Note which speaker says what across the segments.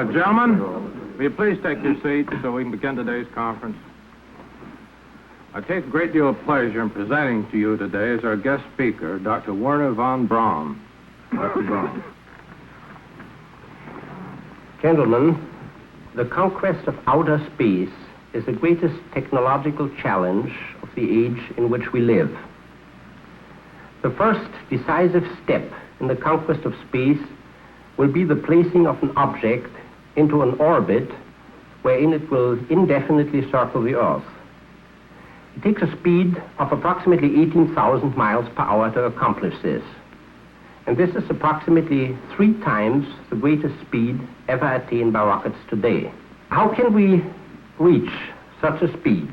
Speaker 1: Gentlemen, will you please take your seats so we can begin today's conference? I take a great deal of pleasure in presenting to you today as our guest speaker, Dr. Werner von Braun. Dr. Braun.
Speaker 2: Gentlemen, the conquest of outer space is the greatest technological challenge of the age in which we live. The first decisive step in the conquest of space will be the placing of an object into an orbit wherein it will indefinitely circle the Earth. It takes a speed of approximately 18,000 miles per hour to accomplish this. And this is approximately 3 times the greatest speed ever attained by rockets today. How can we reach such a speed?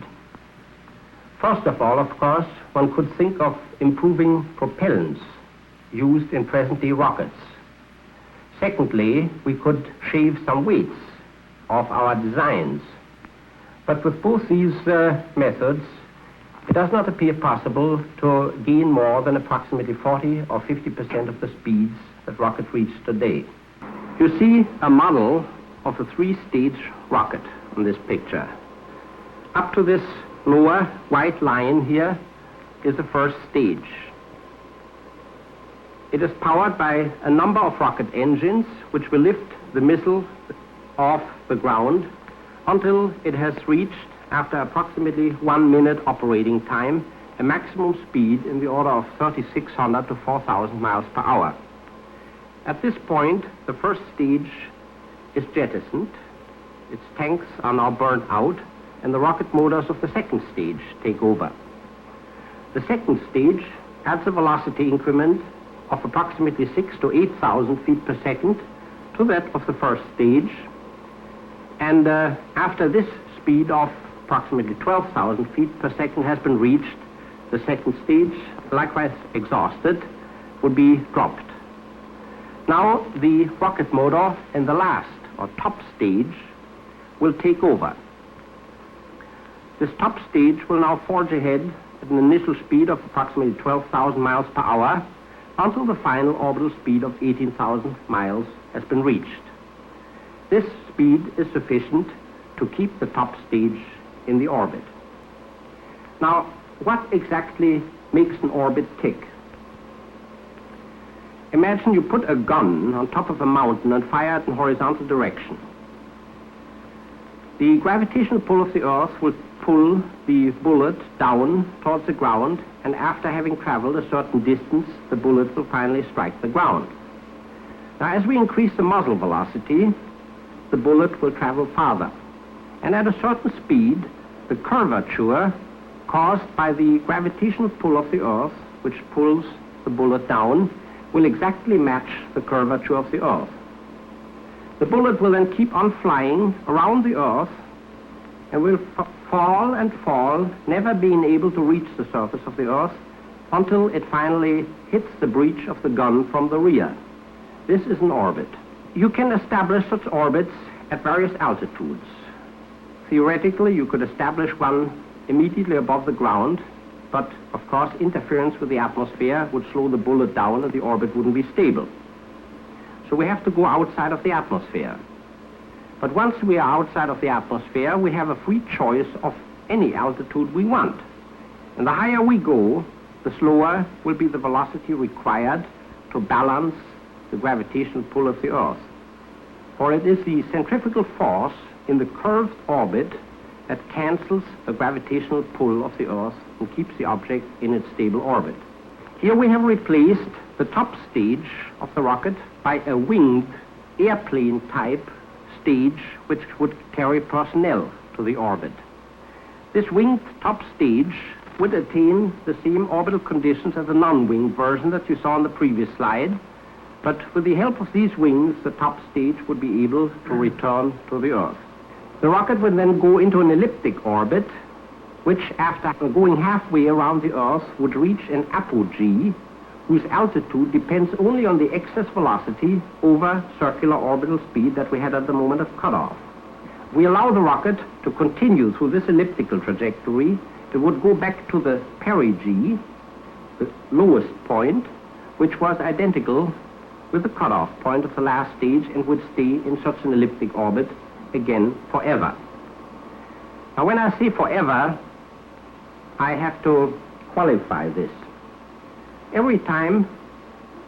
Speaker 2: First of all, of course, one could think of improving propellants used in present-day rockets. Secondly, we could shave some weights off our designs. But with both these methods, it does not appear possible to gain more than approximately 40 or 50% of the speeds that rockets reach today. You see a model of a 3-stage rocket on this picture. Up to this lower white line here is the first stage. It is powered by a number of rocket engines which will lift the missile off the ground until it has reached, after approximately 1 minute operating time, a maximum speed in the order of 3,600 to 4,000 miles per hour. At this point, the first stage is jettisoned, its tanks are now burned out, and the rocket motors of the second stage take over. The second stage adds a velocity increment of approximately 6,000 to 8,000 feet per second to that of the first stage, and after this speed of approximately 12,000 feet per second has been reached, the second stage, likewise exhausted, would be dropped. Now the rocket motor in the last or top stage will take over. This top stage will now forge ahead at an initial speed of approximately 12,000 miles per hour until the final orbital speed of 18,000 miles has been reached. This speed is sufficient to keep the top stage in the orbit. Now, what exactly makes an orbit tick? Imagine you put a gun on top of a mountain and fire it in horizontal direction. The gravitational pull of the Earth will pull the bullet down towards the ground, and after having traveled a certain distance, the bullet will finally strike the ground. Now, as we increase the muzzle velocity, the bullet will travel farther. And at a certain speed, the curvature caused by the gravitational pull of the Earth, which pulls the bullet down, will exactly match the curvature of the Earth. The bullet will then keep on flying around the Earth and will fall and fall, never being able to reach the surface of the Earth until it finally hits the breech of the gun from the rear. This is an orbit. You can establish such orbits at various altitudes. Theoretically, you could establish one immediately above the ground, but of course interference with the atmosphere would slow the bullet down and the orbit wouldn't be stable. So we have to go outside of the atmosphere. But once we are outside of the atmosphere, we have a free choice of any altitude we want. And the higher we go, the slower will be the velocity required to balance the gravitational pull of the Earth. For it is the centrifugal force in the curved orbit that cancels the gravitational pull of the Earth and keeps the object in its stable orbit. Here we have replaced the top stage of the rocket by a winged airplane-type stage which would carry personnel to the orbit. This winged top stage would attain the same orbital conditions as the non-winged version that you saw on the previous slide, but with the help of these wings, the top stage would be able to return to the Earth. The rocket would then go into an elliptic orbit, which after going halfway around the Earth would reach an apogee, whose altitude depends only on the excess velocity over circular orbital speed that we had at the moment of cutoff. We allow the rocket to continue through this elliptical trajectory. It would go back to the perigee, the lowest point, which was identical with the cutoff point of the last stage and would stay in such an elliptic orbit again forever. Now, when I say forever, I have to qualify this. Every time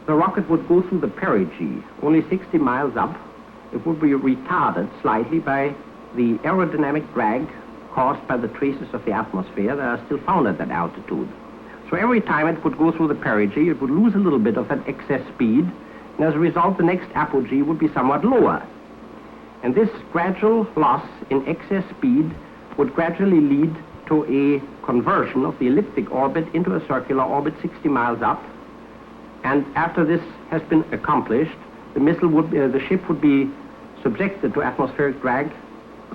Speaker 2: the rocket would go through the perigee, only 60 miles up, it would be retarded slightly by the aerodynamic drag caused by the traces of the atmosphere that are still found at that altitude. So every time it would go through the perigee, it would lose a little bit of that excess speed, and as a result, the next apogee would be somewhat lower. And this gradual loss in excess speed would gradually lead to a conversion of the elliptic orbit into a circular orbit 60 miles up. And after this has been accomplished, the ship would be subjected to atmospheric drag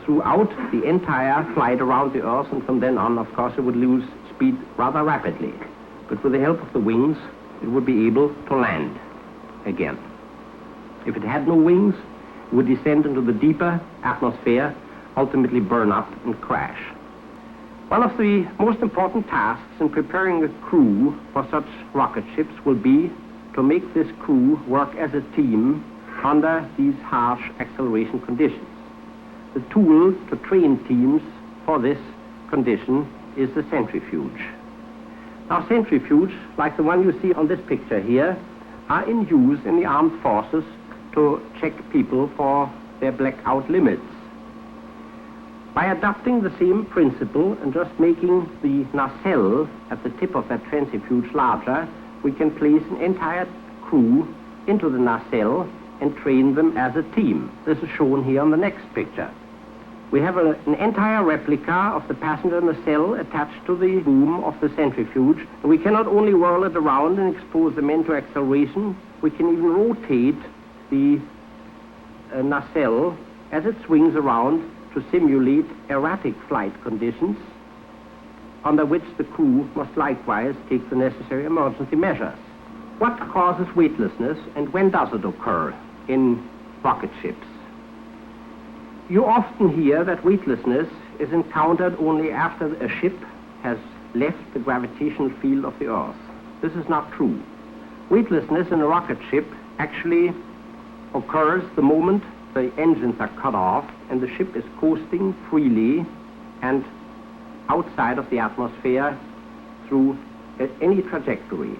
Speaker 2: throughout the entire flight around the Earth, and from then on, of course, it would lose speed rather rapidly. But with the help of the wings, it would be able to land again. If it had no wings, it would descend into the deeper atmosphere, ultimately burn up and crash. One of the most important tasks in preparing a crew for such rocket ships will be to make this crew work as a team under these harsh acceleration conditions. The tool to train teams for this condition is the centrifuge. Now, centrifuge, like the one you see on this picture here, are in use in the armed forces to check people for their blackout limits. By adopting the same principle and just making the nacelle at the tip of that centrifuge larger, we can place an entire crew into the nacelle and train them as a team. This is shown here on the next picture. We have an entire replica of the passenger nacelle attached to the boom of the centrifuge. And we cannot only whirl it around and expose the men to acceleration, we can even rotate the nacelle as it swings around to simulate erratic flight conditions under which the crew must likewise take the necessary emergency measures. What causes weightlessness and when does it occur in rocket ships? You often hear that weightlessness is encountered only after a ship has left the gravitational field of the Earth. This is not true. Weightlessness in a rocket ship actually occurs the moment the engines are cut off and the ship is coasting freely and outside of the atmosphere through any trajectory,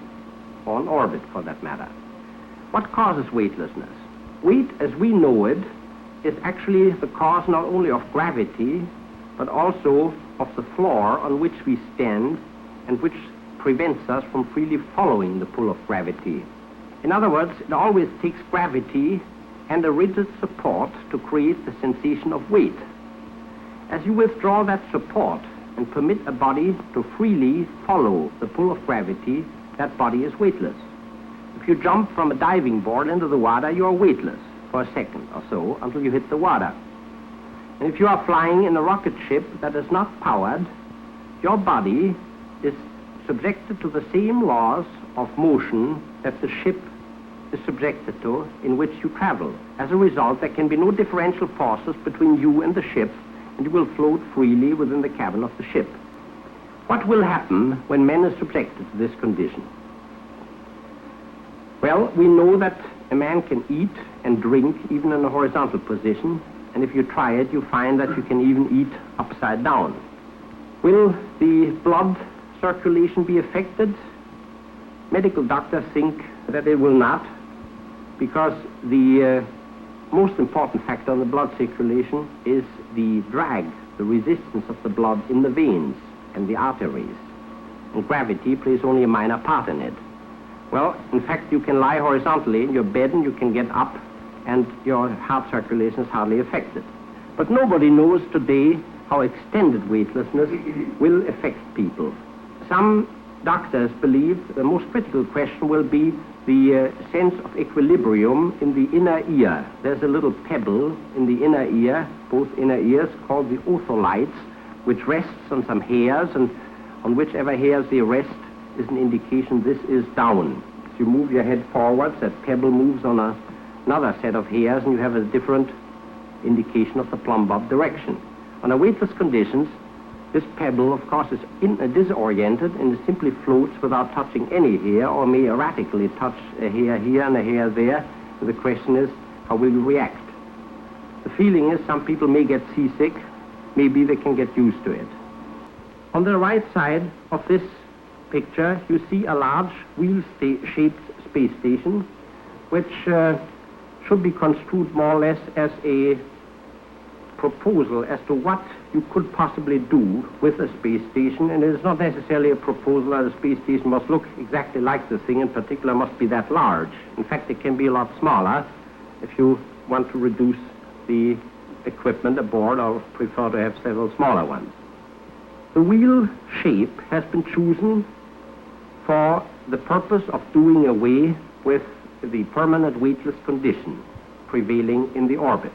Speaker 2: or an orbit for that matter. What causes weightlessness? Weight, as we know it, is actually the cause not only of gravity, but also of the floor on which we stand and which prevents us from freely following the pull of gravity. In other words, it always takes gravity and a rigid support to create the sensation of weight. As you withdraw that support and permit a body to freely follow the pull of gravity, that body is weightless. If you jump from a diving board into the water, you are weightless for a second or so until you hit the water. And if you are flying in a rocket ship that is not powered, your body is subjected to the same laws of motion that the ship is subjected to in which you travel. As a result, there can be no differential forces between you and the ship, and you will float freely within the cabin of the ship. What will happen when man is subjected to this condition? Well, we know that a man can eat and drink even in a horizontal position, and if you try it, you find that you can even eat upside down. Will the blood circulation be affected? Medical doctors think that it will not, because the most important factor in the blood circulation is the drag, the resistance of the blood in the veins and the arteries. And gravity plays only a minor part in it. Well, in fact, you can lie horizontally in your bed and you can get up and your heart circulation is hardly affected. But nobody knows today how extended weightlessness will affect people. Some doctors believe the most critical question will be the sense of equilibrium in the inner ear. There's a little pebble in the inner ear, both inner ears, called the otholites, which rests on some hairs, and on whichever hairs they rest is an indication this is down. If you move your head forwards, that pebble moves on another set of hairs, and you have a different indication of the plumb bob direction. Under weightless conditions, this pebble, of course, is disoriented and it simply floats without touching any hair, or may erratically touch a hair here and a hair there, So the question is, how will you react? The feeling is some people may get seasick, maybe they can get used to it. On the right side of this picture, you see a large wheel-shaped space station, which should be construed more or less as a proposal as to what you could possibly do with a space station, and it is not necessarily a proposal that a space station must look exactly like the thing, in particular must be that large. In fact, it can be a lot smaller if you want to reduce the equipment aboard or prefer to have several smaller ones. The wheel shape has been chosen for the purpose of doing away with the permanent weightless condition prevailing in the orbit.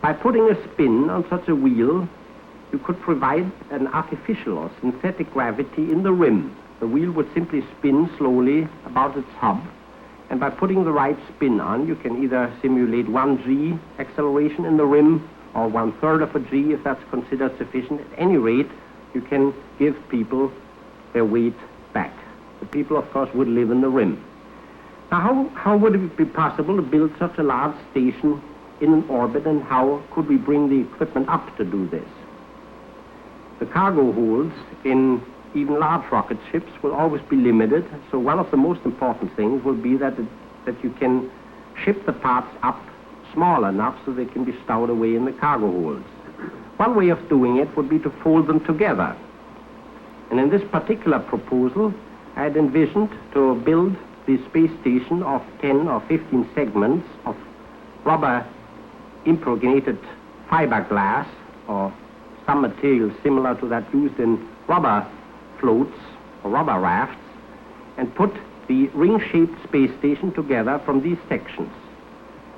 Speaker 2: By putting a spin on such a wheel, you could provide an artificial or synthetic gravity in the rim. The wheel would simply spin slowly about its hub, and by putting the right spin on, you can either simulate 1g acceleration in the rim or 1/3 of a g if that's considered sufficient. At any rate, you can give people their weight back. The people, of course, would live in the rim. Now, how would it be possible to build such a large station in an orbit, and how could we bring the equipment up to do this? The cargo holds in even large rocket ships will always be limited, so one of the most important things will be that you can ship the parts up small enough so they can be stowed away in the cargo holds. One way of doing it would be to fold them together. And in this particular proposal, I had envisioned to build the space station of 10 or 15 segments of rubber impregnated fiberglass or some material similar to that used in rubber floats or rubber rafts, and put the ring-shaped space station together from these sections.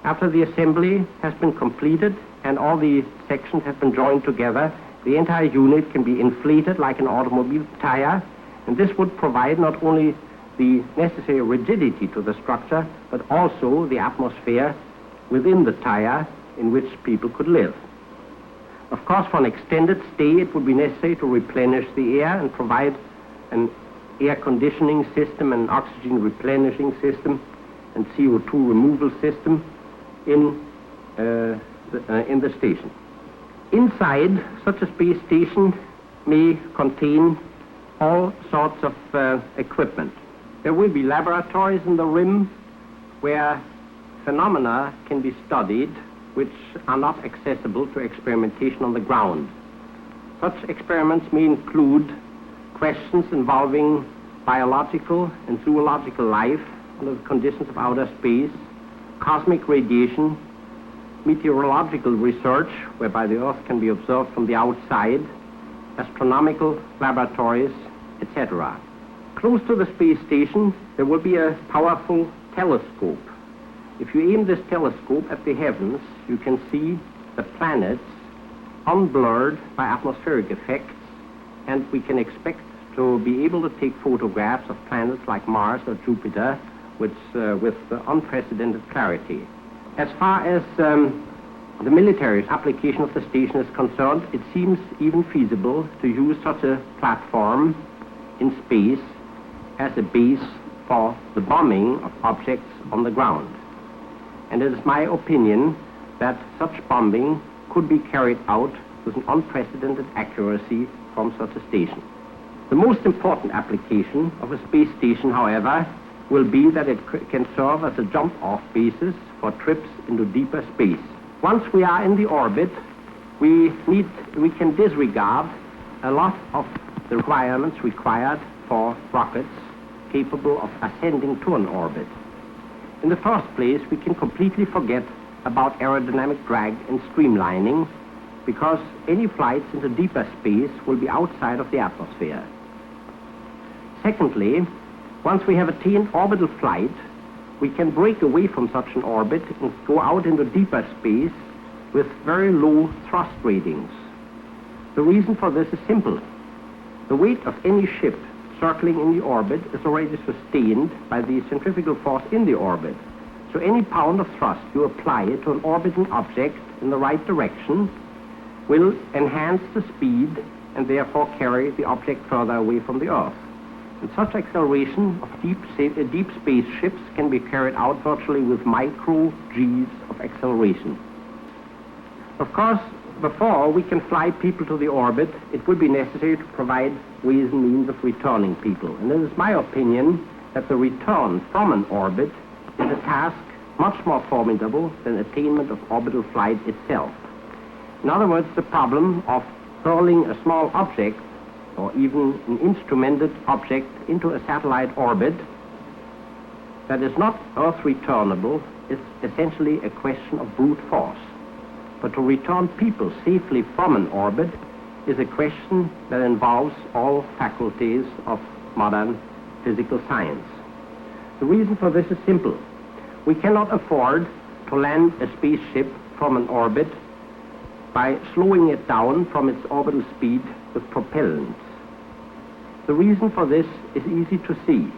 Speaker 2: After the assembly has been completed and all the sections have been joined together, the entire unit can be inflated like an automobile tire, and this would provide not only the necessary rigidity to the structure, but also the atmosphere within the tire in which people could live. Of course, for an extended stay, it would be necessary to replenish the air and provide an air conditioning system, an oxygen replenishing system, and CO2 removal system in the station. Inside, such a space station may contain all sorts of equipment. There will be laboratories in the rim where phenomena can be studied which are not accessible to experimentation on the ground. Such experiments may include questions involving biological and zoological life under the conditions of outer space, cosmic radiation, meteorological research, whereby the Earth can be observed from the outside, astronomical laboratories, etc. Close to the space station, there will be a powerful telescope. If you aim this telescope at the heavens, you can see the planets unblurred by atmospheric effects, and we can expect to be able to take photographs of planets like Mars or Jupiter with unprecedented clarity. As far as the military application of the station is concerned, it seems even feasible to use such a platform in space as a base for the bombing of objects on the ground. And it is my opinion that such bombing could be carried out with an unprecedented accuracy from such a station. The most important application of a space station, however, will be that it can serve as a jump-off basis for trips into deeper space. Once we are in the orbit, we can disregard a lot of the requirements required for rockets capable of ascending to an orbit. In the first place, we can completely forget about aerodynamic drag and streamlining, because any flights into deeper space will be outside of the atmosphere. Secondly, once we have attained orbital flight, we can break away from such an orbit and go out into deeper space with very low thrust ratings. The reason for this is simple. The weight of any ship circling in the orbit is already sustained by the centrifugal force in the orbit. So any pound of thrust you apply to an orbiting object in the right direction will enhance the speed and therefore carry the object further away from the Earth. And such acceleration of deep space ships can be carried out virtually with micro G's of acceleration. Of course, before we can fly people to the orbit, it will be necessary to provide ways and means of returning people. And it is my opinion that the return from an orbit is a task much more formidable than attainment of orbital flight itself. In other words, the problem of hurling a small object or even an instrumented object into a satellite orbit that is not Earth returnable is essentially a question of brute force. But to return people safely from an orbit is a question that involves all faculties of modern physical science. The reason for this is simple. We cannot afford to land a spaceship from an orbit by slowing it down from its orbital speed with propellants. The reason for this is easy to see.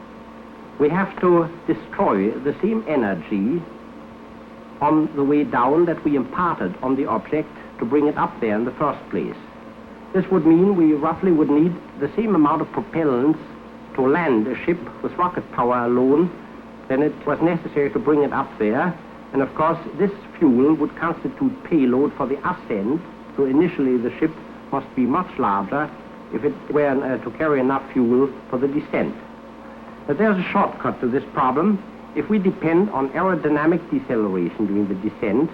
Speaker 2: We have to destroy the same energy on the way down that we imparted on the object to bring it up there in the first place. This would mean we roughly would need the same amount of propellants to land a ship with rocket power alone than it was necessary to bring it up there. And of course, this fuel would constitute payload for the ascent, so initially the ship must be much larger if it were to carry enough fuel for the descent. But there's a shortcut to this problem. If we depend on aerodynamic deceleration during the descent,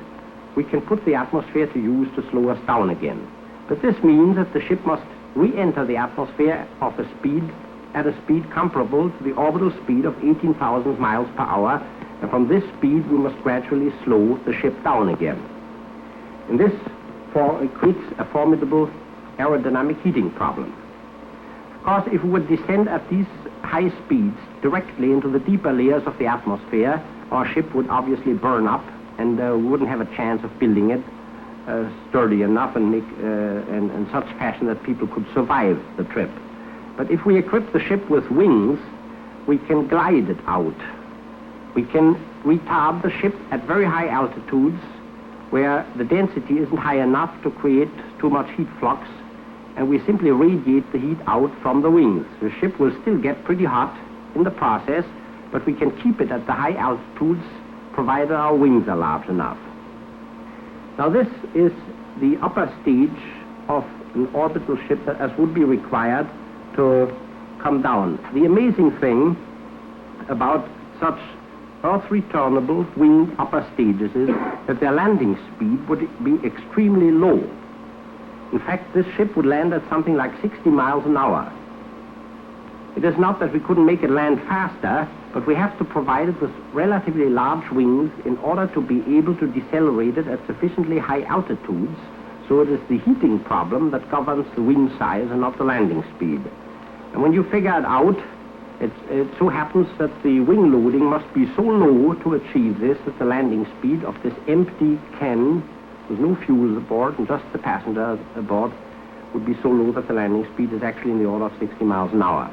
Speaker 2: we can put the atmosphere to use to slow us down again. But this means that the ship must re-enter the atmosphere at a speed comparable to the orbital speed of 18,000 miles per hour, and from this speed we must gradually slow the ship down again. And this creates a formidable aerodynamic heating problem. Of course, if we would descend at these high speeds directly into the deeper layers of the atmosphere, our ship would obviously burn up, and we wouldn't have a chance of building it sturdy enough and in such fashion that people could survive the trip. But if we equip the ship with wings, we can glide it out. We can retard the ship at very high altitudes where the density isn't high enough to create too much heat flux, and we simply radiate the heat out from the wings. The ship will still get pretty hot in the process, but we can keep it at the high altitudes provided our wings are large enough. Now this is the upper stage of an orbital ship that as would be required to come down. The amazing thing about such Earth-returnable winged upper stages is that their landing speed would be extremely low. In fact, this ship would land at something like 60 miles an hour. It is not that we couldn't make it land faster, but we have to provide it with relatively large wings in order to be able to decelerate it at sufficiently high altitudes, so it is the heating problem that governs the wing size and not the landing speed. And when you figure it out, it so happens that the wing loading must be so low to achieve this that the landing speed of this empty can, with no fuels aboard and just the passengers aboard, would be so low that the landing speed is actually in the order of 60 miles an hour.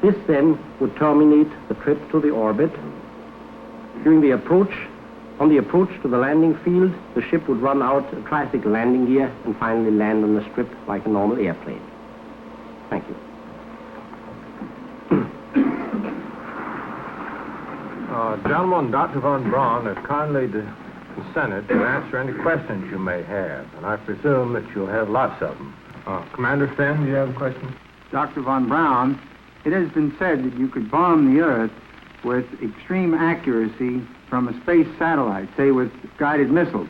Speaker 2: This then would terminate the trip to the orbit. On the approach to the landing field, the ship would run out a tricycle landing gear and finally land on the strip like a normal airplane. Thank you.
Speaker 1: Gentlemen, Dr. von Braun has kindly consented to answer any questions you may have, and I presume that you'll have lots of them. Commander Finn, do you have a question?
Speaker 3: Dr. von Braun, it has been said that you could bomb the Earth with extreme accuracy from a space satellite, say with guided missiles.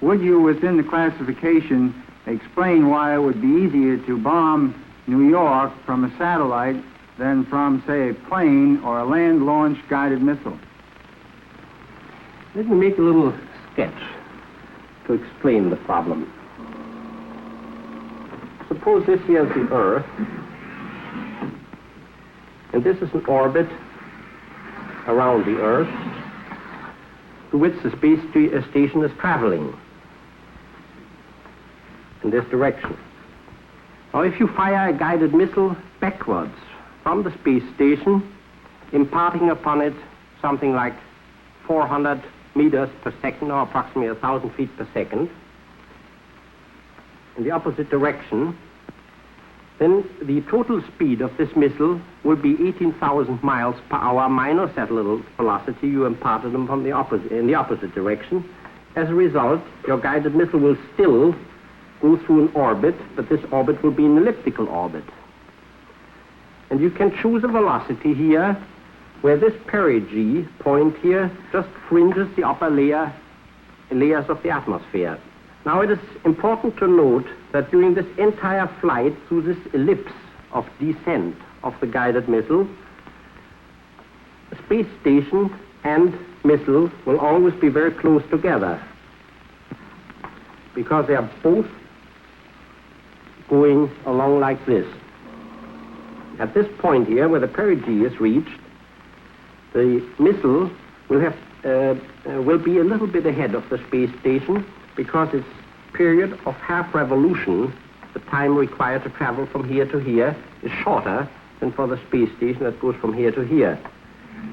Speaker 3: Would you, within the classification, explain why it would be easier to bomb New York from a satellite than from, say, a plane or a land-launched guided missile?
Speaker 2: Let me make a little sketch to explain the problem. Suppose this here is the Earth, and this is an orbit around the Earth to which the space station is traveling in this direction. Now, if you fire a guided missile backwards from the space station, imparting upon it something like 400 meters per second, or approximately 1,000 feet per second, in the opposite direction, then the total speed of this missile will be 18,000 miles per hour minus that little velocity you imparted them from in the opposite direction. As a result, your guided missile will still go through an orbit, but this orbit will be an elliptical orbit. And you can choose a velocity here where this perigee point here just fringes the upper layers of the atmosphere. Now it is important to note that during this entire flight through this ellipse of descent of the guided missile, the space station and missile will always be very close together because they are both going along like this. At this point here, where the perigee is reached, the missile will be a little bit ahead of the space station because its period of half revolution, the time required to travel from here to here, is shorter than for the space station that goes from here to here.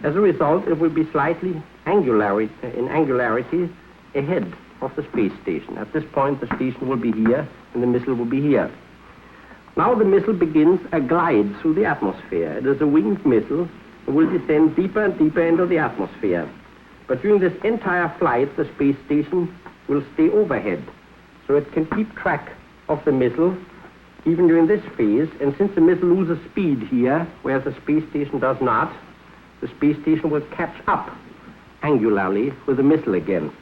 Speaker 2: As a result, it will be slightly in angularity ahead of the space station. At this point, the station will be here and the missile will be here. Now the missile begins a glide through the atmosphere. It is a winged missile. It will descend deeper and deeper into the atmosphere. But during this entire flight, the space station will stay overhead. So it can keep track of the missile even during this phase. And since the missile loses speed here, whereas the space station does not, the space station will catch up angularly with the missile again.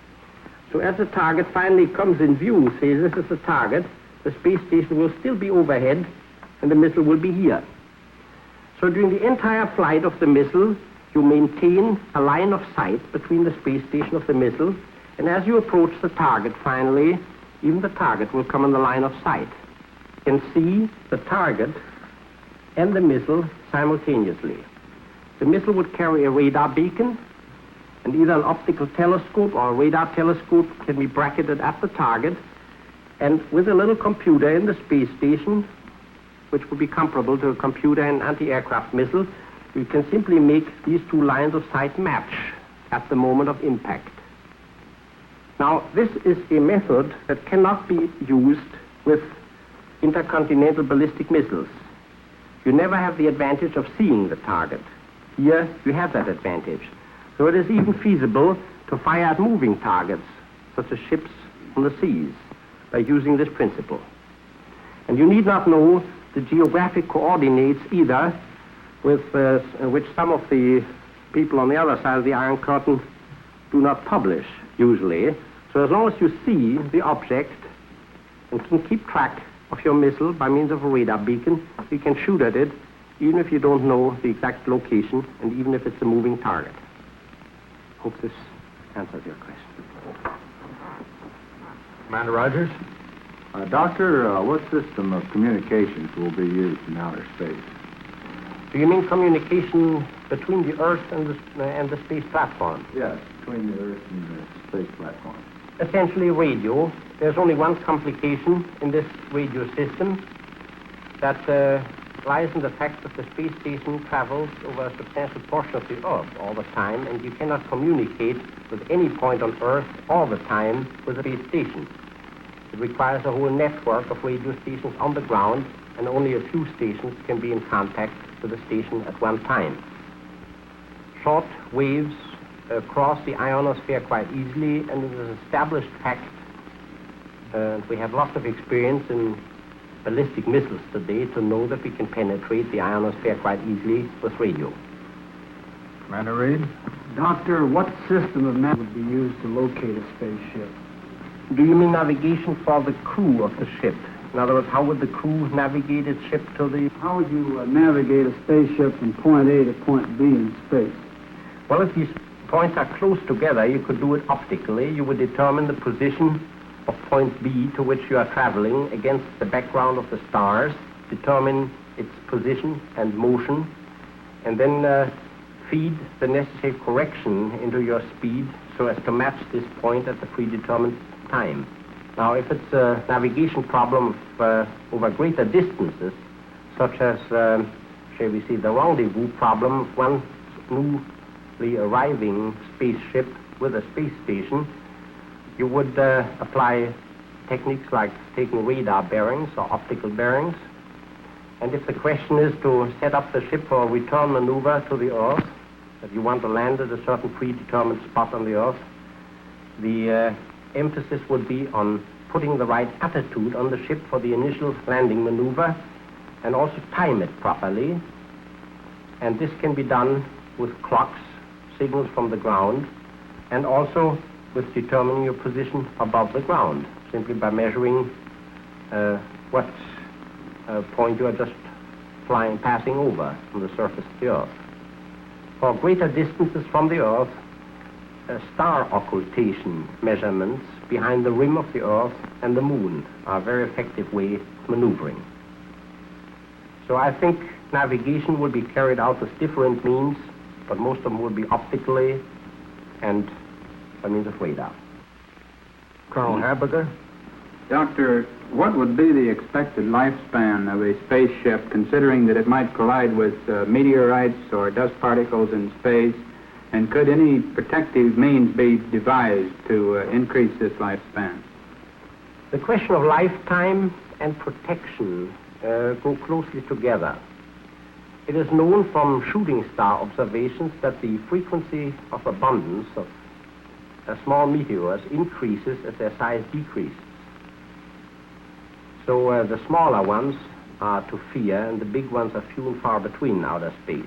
Speaker 2: So as the target finally comes in view, say this is the target, the space station will still be overhead and the missile will be here. So during the entire flight of the missile, you maintain a line of sight between the space station of the missile, and as you approach the target finally, even the target will come in the line of sight. You can see the target and the missile simultaneously. The missile would carry a radar beacon, and either an optical telescope or a radar telescope can be bracketed at the target, and with a little computer in the space station, which would be comparable to a computer in an anti-aircraft missile, you can simply make these two lines of sight match at the moment of impact. Now, this is a method that cannot be used with intercontinental ballistic missiles. You never have the advantage of seeing the target. Here, you have that advantage. So it is even feasible to fire at moving targets, such as ships on the seas, by using this principle. And you need not know the geographic coordinates either, with which some of the people on the other side of the Iron Curtain do not publish, usually. So as long as you see the object and can keep track of your missile by means of a radar beacon, you can shoot at it, even if you don't know the exact location and even if it's a moving target. Hope this answers your question.
Speaker 1: Commander Rogers?
Speaker 4: Doctor, what system of communications will be used in outer space?
Speaker 2: Do you mean communication between the Earth and the space platform?
Speaker 4: Yes, between the Earth and the space platform.
Speaker 2: Essentially radio. There's only one complication in this radio system. That lies in the fact that the space station travels over a substantial portion of the Earth all the time, and you cannot communicate with any point on Earth all the time with the space station. It requires a whole network of radio stations on the ground, and only a few stations can be in contact with the station at one time. Short waves cross the ionosphere quite easily, and it is an established fact, and we have lots of experience in ballistic missiles today to know that we can penetrate the ionosphere quite easily with radio.
Speaker 1: Commander Reed?
Speaker 5: Doctor, what system of navigation would be used to locate a spaceship?
Speaker 2: Do you mean navigation for the crew of the ship? In other words, how would the crew navigate its ship to the...
Speaker 5: How would you navigate a spaceship from point A to point B in space?
Speaker 2: Well, if these points are close together, you could do it optically. You would determine the position of point B to which you are traveling against the background of the stars, determine its position and motion, and then feed the necessary correction into your speed so as to match this point at the predetermined time. Now, if it's a navigation problem over greater distances, such as, shall we say, the rendezvous problem of one newly arriving spaceship with a space station, you would apply techniques like taking radar bearings or optical bearings And if the question is to set up the ship for a return maneuver to the Earth, that you want to land at a certain predetermined spot on the Earth, the emphasis would be on putting the right attitude on the ship for the initial landing maneuver and also time it properly. And this can be done with clocks, signals from the ground, and also with determining your position above the ground, simply by measuring what point you are just passing over from the surface of the Earth. For greater distances from the Earth, star occultation measurements behind the rim of the Earth and the Moon are a very effective way of maneuvering. So I think navigation will be carried out with different means, but most of them will be optically and by means of radar.
Speaker 1: Colonel Habiger?
Speaker 3: Doctor, what would be the expected lifespan of a spaceship, considering that it might collide with meteorites or dust particles in space? And could any protective means be devised to increase this lifespan?
Speaker 2: The question of lifetime and protection go closely together. It is known from shooting star observations that the frequency of abundance of small meteors increases as their size decreases. So the smaller ones are to fear, and the big ones are few and far between in outer space.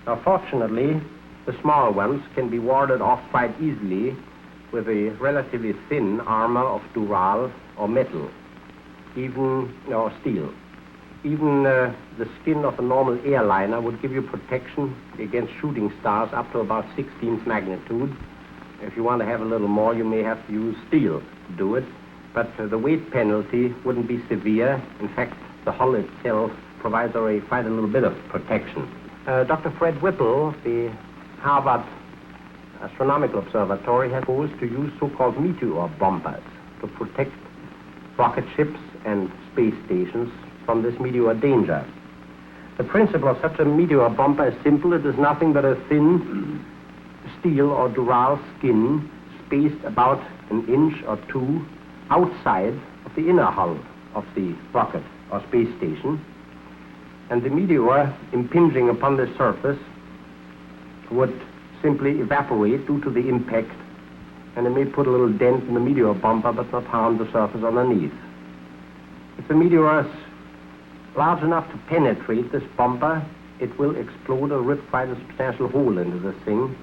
Speaker 2: Now, fortunately, the smaller ones can be warded off quite easily with a relatively thin armor of dural or metal, or steel. Even the skin of a normal airliner would give you protection against shooting stars up to about 16th magnitude. If you want to have a little more, you may have to use steel to do it. But the weight penalty wouldn't be severe. In fact, the hull itself provides already quite a little bit of protection. Dr. Fred Whipple of the Harvard Astronomical Observatory has proposed to use so-called meteor bombers to protect rocket ships and space stations from this meteor danger. The principle of such a meteor bomber is simple. It is nothing but a thin steel or dural skin spaced about an inch or two outside of the inner hull of the rocket or space station. And the meteor impinging upon the surface would simply evaporate due to the impact, and it may put a little dent in the meteor bomber but not harm the surface underneath. If the meteor is large enough to penetrate this bomber, it will explode or rip quite a substantial hole into the thing,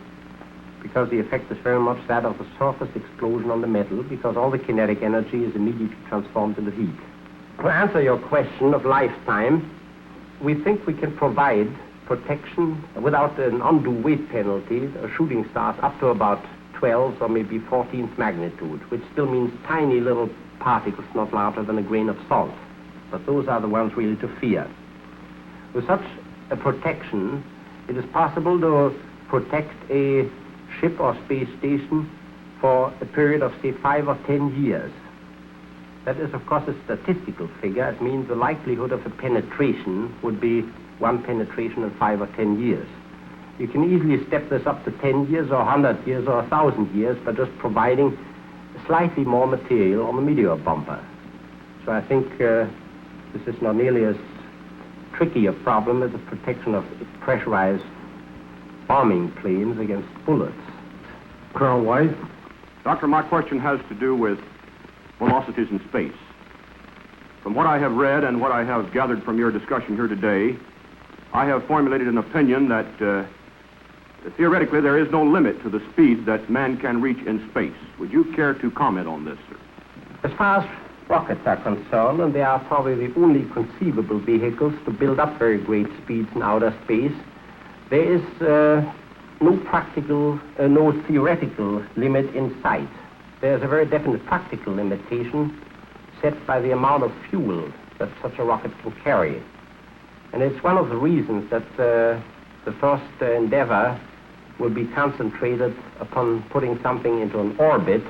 Speaker 2: because the effect is very much that of a surface explosion on the metal, because all the kinetic energy is immediately transformed into heat. To answer your question of lifetime, we think we can provide protection without an undue weight penalty, shooting stars up to about 12th or maybe 14th magnitude, which still means tiny little particles not larger than a grain of salt. But those are the ones really to fear. With such a protection, it is possible to protect a ship or space station for a period of, say, 5 or 10 years. That is, of course, a statistical figure. It means the likelihood of a penetration would be one penetration in 5 or 10 years. You can easily step this up to 10 years or 100 years or 1,000 years by just providing slightly more material on the meteor bomber. So I think this is not nearly as tricky a problem as the protection of pressurized bombing planes against bullets.
Speaker 1: Colonel White?
Speaker 6: Doctor, my question has to do with velocities in space. From what I have read and what I have gathered from your discussion here today, I have formulated an opinion that theoretically there is no limit to the speed that man can reach in space. Would you care to comment on this, sir?
Speaker 2: As far as rockets are concerned, and they are probably the only conceivable vehicles to build up very great speeds in outer space, there is no theoretical limit in sight. There's a very definite practical limitation set by the amount of fuel that such a rocket can carry. And it's one of the reasons that the first endeavor will be concentrated upon putting something into an orbit